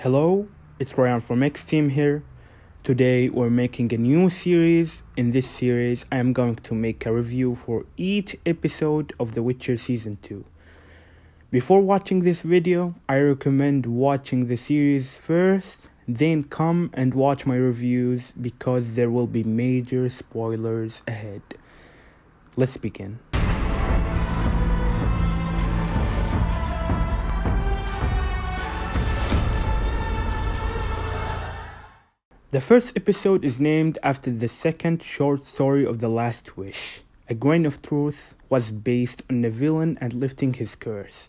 Hello, it's Rayan from Xteam here. Today we're making a new series. In this series, I am going to make a review for each episode of The Witcher Season 2. Before watching this video, I recommend watching the series first, then come and watch my reviews because there will be major spoilers ahead. Let's begin. The first episode is named after the second short story of The Last Wish. A Grain of Truth was based on a villain and lifting his curse.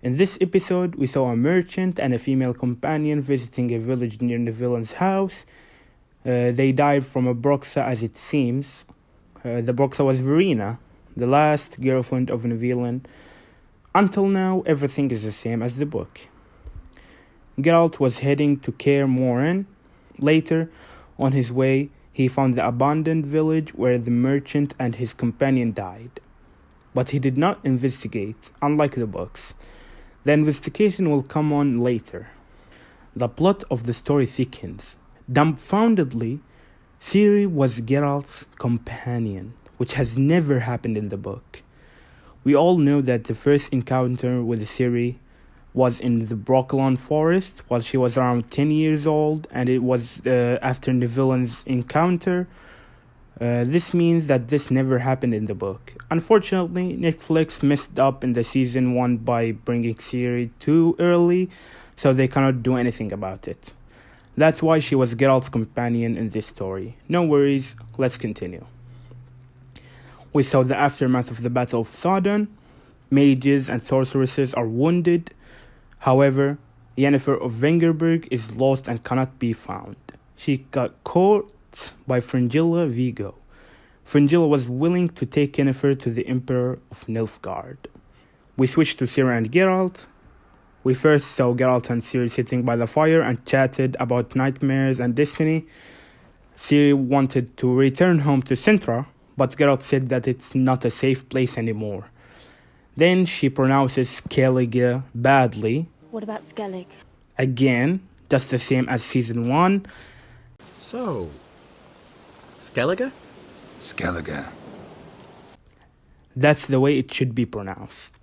In this episode, we saw a merchant and a female companion visiting a village near the villain's house. They died from a Broxa, as it seems. The Broxa was Verena, the last girlfriend of the villain. Until now, everything is the same as the book. Geralt was heading to Kaer Morhen. Later, on his way, he found the abandoned village where the merchant and his companion died. But he did not investigate, unlike the books. The investigation will come on later. The plot of the story thickens. Dumbfoundedly, Ciri was Geralt's companion, which has never happened in the book. We all know that the first encounter with Ciri was in the Brokilon forest while she was around 10 years old, and it was after the villain's encounter. This means that this never happened in the book. Unfortunately, Netflix messed up in the season 1 by bringing Ciri too early, so they cannot do anything about it. That's why she was Geralt's companion in this story. No worries, let's continue. We saw the aftermath of the Battle of Sodden. Mages and sorceresses are wounded. However, Yennefer of Vengerberg is lost and cannot be found. She got caught by Fringilla Vigo. Fringilla was willing to take Yennefer to the Emperor of Nilfgaard. We switched to Ciri and Geralt. We first saw Geralt and Ciri sitting by the fire and chatted about nightmares and destiny. Ciri wanted to return home to Cintra, but Geralt said that it's not a safe place anymore. Then she pronounces Skellige badly. What about Skellig? Again, just the same as season 1. So, Skellige? Skellige. That's the way it should be pronounced.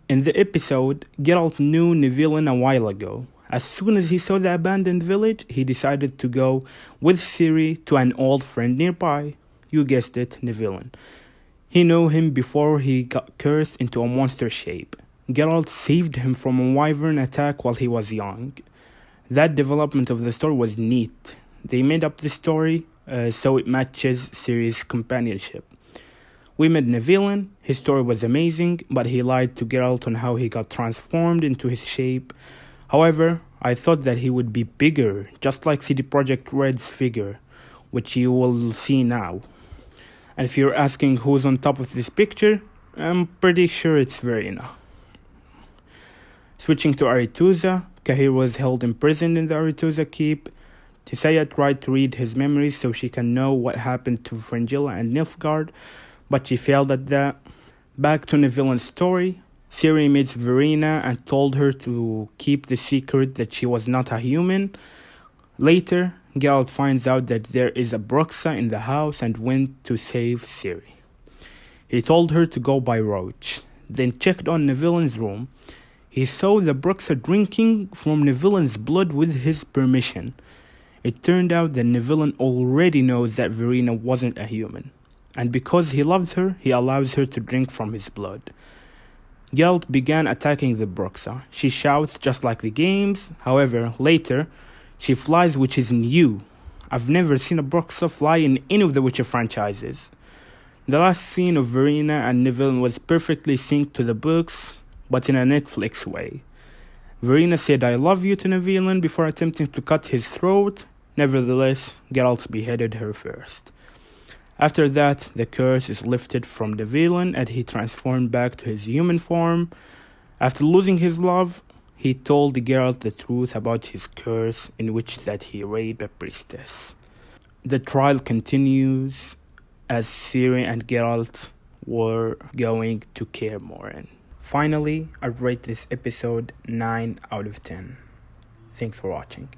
In the episode, Geralt knew Nivellen a while ago. As soon as he saw the abandoned village, he decided to go with Ciri to an old friend nearby. You guessed it, Nivellen. He knew him before he got cursed into a monster shape. Geralt saved him from a wyvern attack while he was young. That development of the story was neat. They made up the story so it matches Ciri's companionship. We met Nivellen. His story was amazing, but he lied to Geralt on how he got transformed into his shape. However, I thought that he would be bigger, just like CD Projekt Red's figure, which you will see now. And if you're asking who's on top of this picture, I'm pretty sure it's Verena. Switching to Aretuza, Cahir was held imprisoned in the Aretuza keep. Tissaia tried to read his memories so she can know what happened to Fringilla and Nilfgaard, but she failed at that. Back to Nivellen's story, Ciri meets Verena and told her to keep the secret that she was not a human. Later, Geralt finds out that there is a Broxa in the house and went to save Ciri. He told her to go by Roach, then checked on Nivellen's room. He saw the Broxa drinking from Nivellen's blood with his permission. It turned out that Nivellen already knows that Verena wasn't a human, and because he loves her, he allows her to drink from his blood. Geralt began attacking the Broxa. She shouts just like the games. However, later, she flies, which is new. I've never seen a Broxa fly in any of the Witcher franchises. The last scene of Verena and Nivellen was perfectly synced to the books, but in a Netflix way. Verena said "I love you" to Nivellen before attempting to cut his throat. Nevertheless, Geralt beheaded her first. After that, the curse is lifted from Nivellen and he transformed back to his human form. After losing his love, he told Geralt the truth about his curse, in which that he raped a priestess. The trial continues as Ciri and Geralt were going to Kaer Morhen. Finally, I'd rate this episode 9 out of 10. Thanks for watching.